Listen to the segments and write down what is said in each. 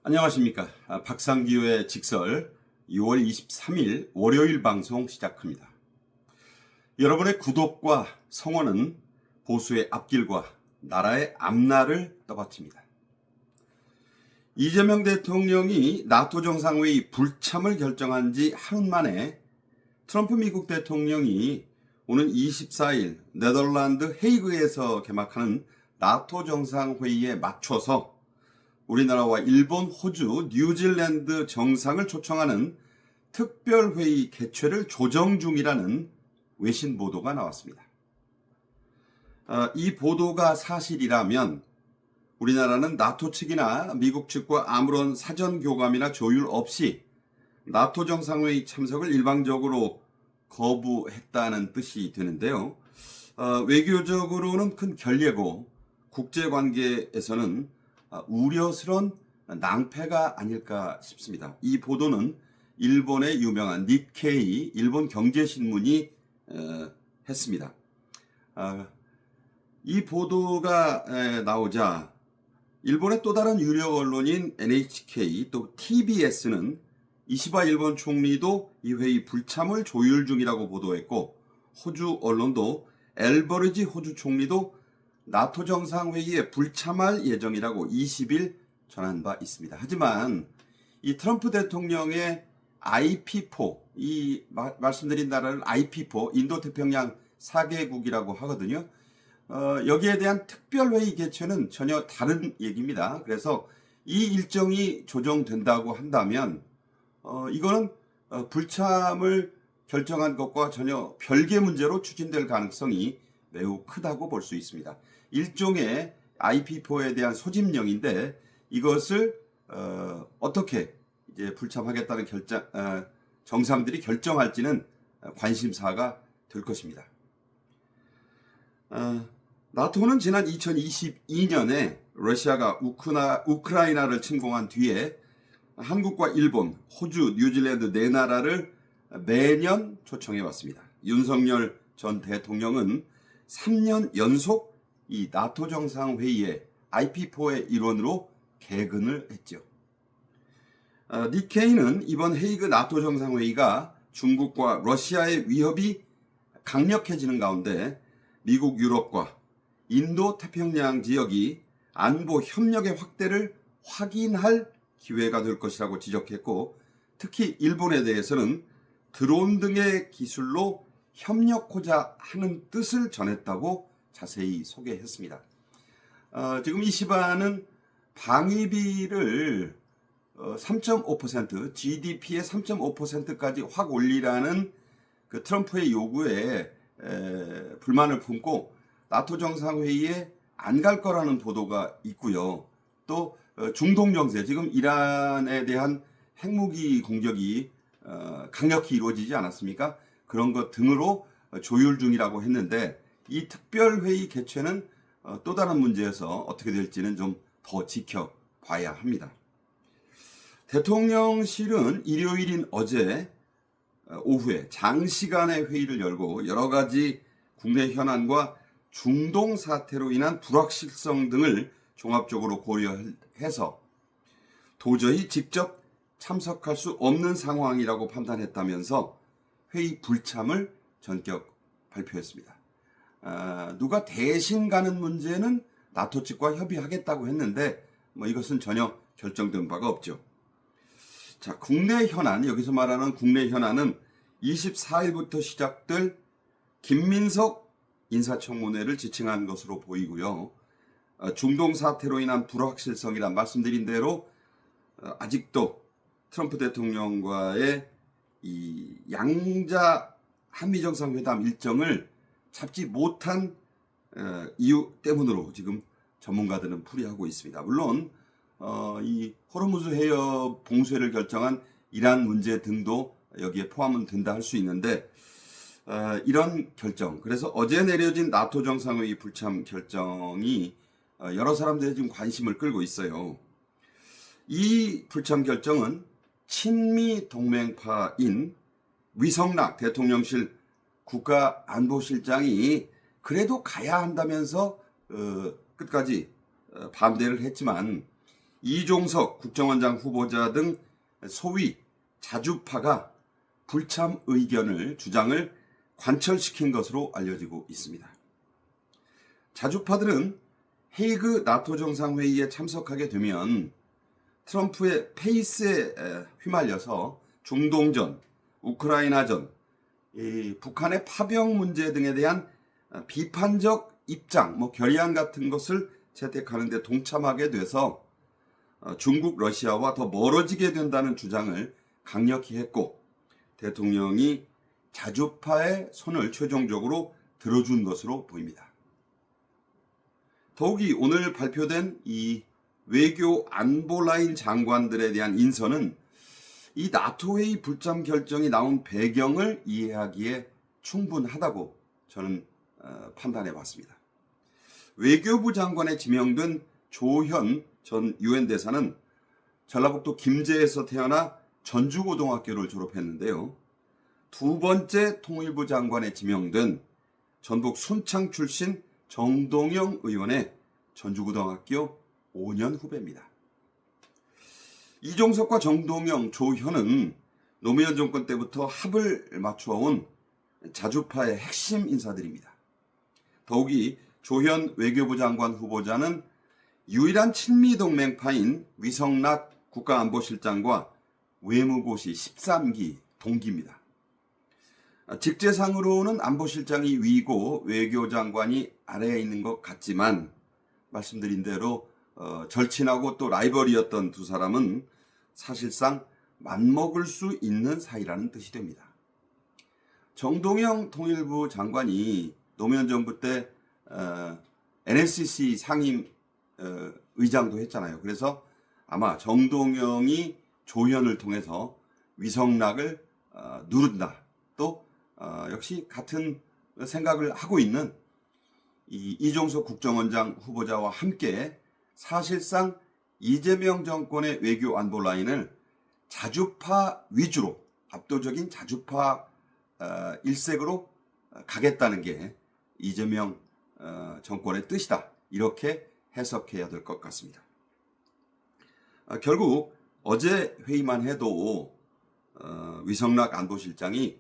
안녕하십니까. 박상기호의 직설 6월 23일 월요일 방송 시작합니다. 여러분의 구독과 성원은 보수의 앞길과 나라의 앞날을 떠받칩니다. 이재명 대통령이 나토 정상회의 불참을 결정한 지 하루 만에 트럼프 미국 대통령이 오는 24일 네덜란드 헤이그에서 개막하는 나토 정상회의에 맞춰서 우리나라와 일본, 호주, 뉴질랜드 정상을 초청하는 특별회의 개최를 조정 중이라는 외신 보도가 나왔습니다. 이 보도가 사실이라면 우리나라는 나토 측이나 미국 측과 아무런 사전 교감이나 조율 없이 나토 정상회의 참석을 일방적으로 거부했다는 뜻이 되는데요. 외교적으로는 큰 결례고 국제관계에서는 우려스러운 낭패가 아닐까 싶습니다. 이 보도는 일본의 유명한 니케이 일본 경제신문이 했습니다. 이 보도가 나오자 일본의 또 다른 유력 언론인 NHK 또 TBS는 이시바 일본 총리도 이 회의 불참을 조율 중이라고 보도했고, 호주 언론도 엘버리지 호주 총리도 나토 정상회의에 불참할 예정이라고 20일 전한 바 있습니다. 하지만 이 트럼프 대통령의 IP4, 이 말씀드린 나라를 IP4, 인도태평양 4개국이라고 하거든요. 여기에 대한 특별회의 개최는 전혀 다른 얘기입니다. 그래서 이 일정이 조정된다고 한다면 이거는 불참을 결정한 것과 전혀 별개 문제로 추진될 가능성이 매우 크다고 볼 수 있습니다. 일종의 IP4에 대한 소집령인데 이것을 어떻게 이제 불참하겠다는 정상들이 결정할지는 관심사가 될 것입니다. 나토는 지난 2022년에 러시아가 우크라이나를 침공한 뒤에 한국과 일본, 호주, 뉴질랜드 네 나라를 매년 초청해 왔습니다. 윤석열 전 대통령은 3년 연속 이 나토 정상회의에 IP4의 일원으로 개근을 했죠. 니케이는 이번 헤이그 나토 정상회의가 중국과 러시아의 위협이 강력해지는 가운데 미국, 유럽과 인도 태평양 지역이 안보 협력의 확대를 확인할 기회가 될 것이라고 지적했고, 특히 일본에 대해서는 드론 등의 기술로 협력하고자 하는 뜻을 전했다고 자세히 소개했습니다. 지금 이시바는 방위비를 3.5%, GDP의 3.5%까지 확 올리라는 그 트럼프의 요구에 불만을 품고 나토 정상회의에 안 갈 거라는 보도가 있고요. 또 중동 정세, 지금 이란에 대한 핵무기 공격이 강력히 이루어지지 않았습니까? 그런 것 등으로 조율 중이라고 했는데, 이 특별회의 개최는 또 다른 문제에서 어떻게 될지는 좀 더 지켜봐야 합니다. 대통령실은 일요일인 어제 오후에 장시간의 회의를 열고 여러 가지 국내 현안과 중동 사태로 인한 불확실성 등을 종합적으로 고려해서 도저히 직접 참석할 수 없는 상황이라고 판단했다면서 회의 불참을 전격 발표했습니다. 누가 대신 가는 문제는 나토 측과 협의하겠다고 했는데 이것은 전혀 결정된 바가 없죠. 자, 국내 현안, 여기서 말하는 국내 현안은 24일부터 시작될 김민석 인사청문회를 지칭한 것으로 보이고요. 중동 사태로 인한 불확실성이란 말씀드린 대로 아직도 트럼프 대통령과의 이 양자 한미정상회담 일정을 잡지 못한 이유 때문으로 지금 전문가들은 풀이하고 있습니다. 물론 이 호르무즈 해협 봉쇄를 결정한 이란 문제 등도 여기에 포함은 된다 할 수 있는데, 이런 결정, 그래서 어제 내려진 나토 정상회의 불참 결정이 여러 사람들의 지금 관심을 끌고 있어요. 이 불참 결정은 친미 동맹파인 위성락 대통령실 국가안보실장이 그래도 가야 한다면서 끝까지 반대를 했지만, 이종석 국정원장 후보자 등 소위 자주파가 불참 의견을 주장을 관철시킨 것으로 알려지고 있습니다. 자주파들은 헤이그 나토 정상회의에 참석하게 되면 트럼프의 페이스에 휘말려서 중동전, 우크라이나전, 북한의 파병 문제 등에 대한 비판적 입장, 결의안 같은 것을 채택하는 데 동참하게 돼서 중국, 러시아와 더 멀어지게 된다는 주장을 강력히 했고, 대통령이 자주파의 손을 최종적으로 들어준 것으로 보입니다. 더욱이 오늘 발표된 이 외교 안보라인 장관들에 대한 인선은 이 나토 회의 불참 결정이 나온 배경을 이해하기에 충분하다고 저는 판단해 봤습니다. 외교부 장관에 지명된 조현 전 유엔 대사는 전라북도 김제에서 태어나 전주고등학교를 졸업했는데요. 두 번째 통일부 장관에 지명된 전북 순창 출신 정동영 의원의 전주고등학교 5년 후배입니다. 이종석과 정동영, 조현은 노무현 정권 때부터 합을 맞추어온 자주파의 핵심 인사들입니다. 더욱이 조현 외교부 장관 후보자는 유일한 친미 동맹파인 위성락 국가안보실장과 외무고시 13기 동기입니다. 직제상으로는 안보실장이 위고 외교장관이 아래에 있는 것 같지만 말씀드린 대로 절친하고 또 라이벌이었던 두 사람은 사실상 맞먹을 수 있는 사이라는 뜻이 됩니다. 정동영 통일부 노무현 정부 때 NSC 상임 의장도 했잖아요. 그래서 아마 정동영이 조현을 통해서 위성락을 누른다. 또 역시 같은 생각을 하고 있는 이종석 국정원장 후보자와 함께 사실상 이재명 정권의 외교 안보 라인을 자주파 위주로 압도적인 자주파 일색으로 가겠다는 게 이재명 정권의 뜻이다. 이렇게 해석해야 될 것 같습니다. 결국 어제 회의만 해도 위성락 안보실장이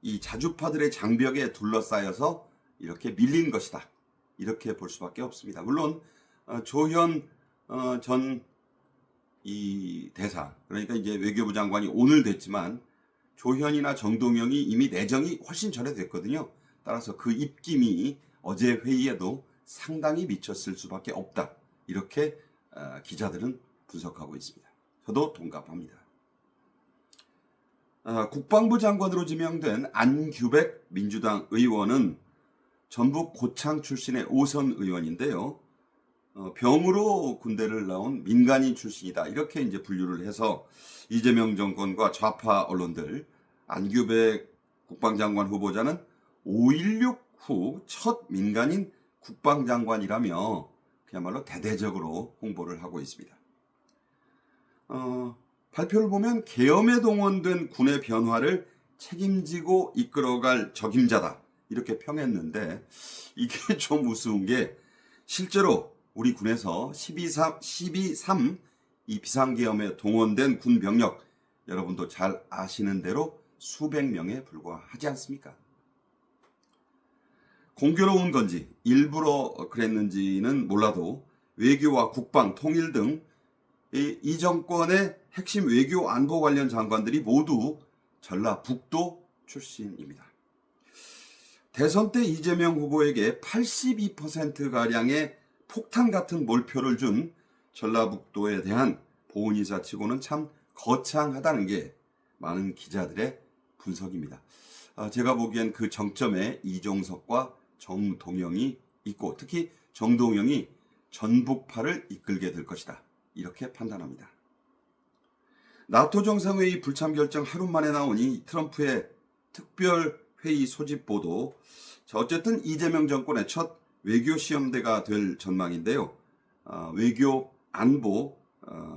이 자주파들의 장벽에 둘러싸여서 이렇게 밀린 것이다. 이렇게 볼 수밖에 없습니다. 물론 조현 전 이 대사, 그러니까 이제 외교부 장관이 오늘 됐지만 조현이나 정동영이 이미 내정이 훨씬 전에 됐거든요. 따라서 그 입김이 어제 회의에도 상당히 미쳤을 수밖에 없다. 이렇게 기자들은 분석하고 있습니다. 저도 동감합니다. 국방부 장관으로 지명된 안규백 민주당 의원은 전북 고창 출신의 5선 의원인데요. 병으로 군대를 나온 민간인 출신이다. 이렇게 이제 분류를 해서 이재명 정권과 좌파 언론들, 안규백 국방장관 후보자는 5.16 후 첫 민간인 국방장관이라며 그야말로 대대적으로 홍보를 하고 있습니다. 발표를 보면 계엄에 동원된 군의 변화를 책임지고 이끌어갈 적임자다. 이렇게 평했는데 이게 좀 우스운 게 실제로 우리 군에서 12.3 이 비상계엄에 동원된 군 병력 여러분도 잘 아시는 대로 수백 명에 불과하지 않습니까? 공교로운 건지 일부러 그랬는지는 몰라도 외교와 국방, 통일 등 이 정권의 핵심 외교 안보 관련 장관들이 모두 전라북도 출신입니다. 대선 때 이재명 후보에게 82%가량의 폭탄 같은 몰표를 준 전라북도에 대한 보훈이사치고는 참 거창하다는 게 많은 기자들의 분석입니다. 제가 보기엔 그 정점에 이종석과 정동영이 있고 특히 정동영이 전북파를 이끌게 될 것이다. 이렇게 판단합니다. 나토 정상회의 불참 결정 하루 만에 나오니 트럼프의 특별회의 소집 보도 어쨌든 이재명 정권의 첫 외교 시험대가 될 전망인데요. 외교 안보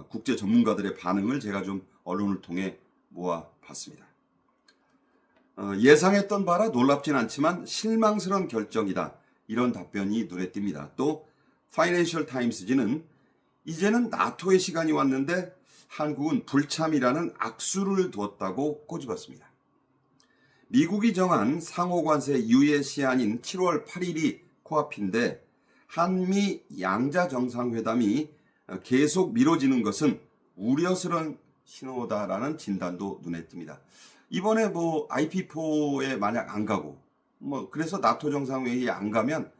국제 전문가들의 반응을 제가 좀 언론을 통해 모아봤습니다. 예상했던 바라 놀랍진 않지만 실망스러운 결정이다. 이런 답변이 눈에 띕니다. 또 파이낸셜 타임스지는 이제는 나토의 시간이 왔는데 한국은 불참이라는 악수를 두었다고 꼬집었습니다. 미국이 정한 상호관세 유예 시한인 7월 8일이 코앞인데 한미 양자 정상회담이 계속 미뤄지는 것은 우려스러운 신호다라는 진단도 눈에 띕니다. 이번에 IP4에 만약 안 가고 그래서 나토 정상회의에 안 가면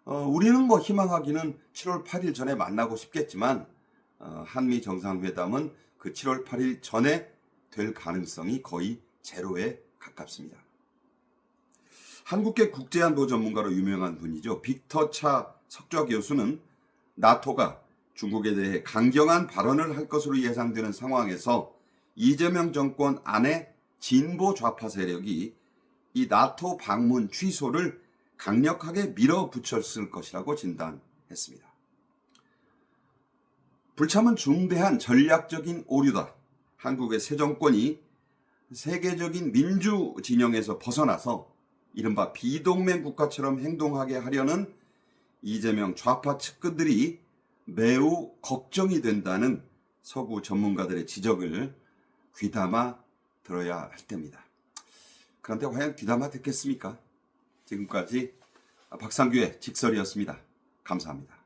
우리는 희망하기는 7월 8일 전에 만나고 싶겠지만 한미 정상회담은 그 7월 8일 전에 될 가능성이 거의 제로에 가깝습니다. 한국계 국제안보 전문가로 유명한 분이죠. 빅터 차 석좌 교수는 나토가 중국에 대해 강경한 발언을 할 것으로 예상되는 상황에서 이재명 정권 안에 진보 좌파 세력이 이 나토 방문 취소를 강력하게 밀어붙였을 것이라고 진단했습니다. 불참은 중대한 전략적인 오류다. 한국의 새 정권이 세계적인 민주 진영에서 벗어나서 이른바 비동맹 국가처럼 행동하게 하려는 이재명 좌파 측근들이 매우 걱정이 된다는 서구 전문가들의 지적을 귀담아 들어야 할 때입니다. 그런데 과연 귀담아 듣겠습니까? 지금까지 박상규의 직설이었습니다. 감사합니다.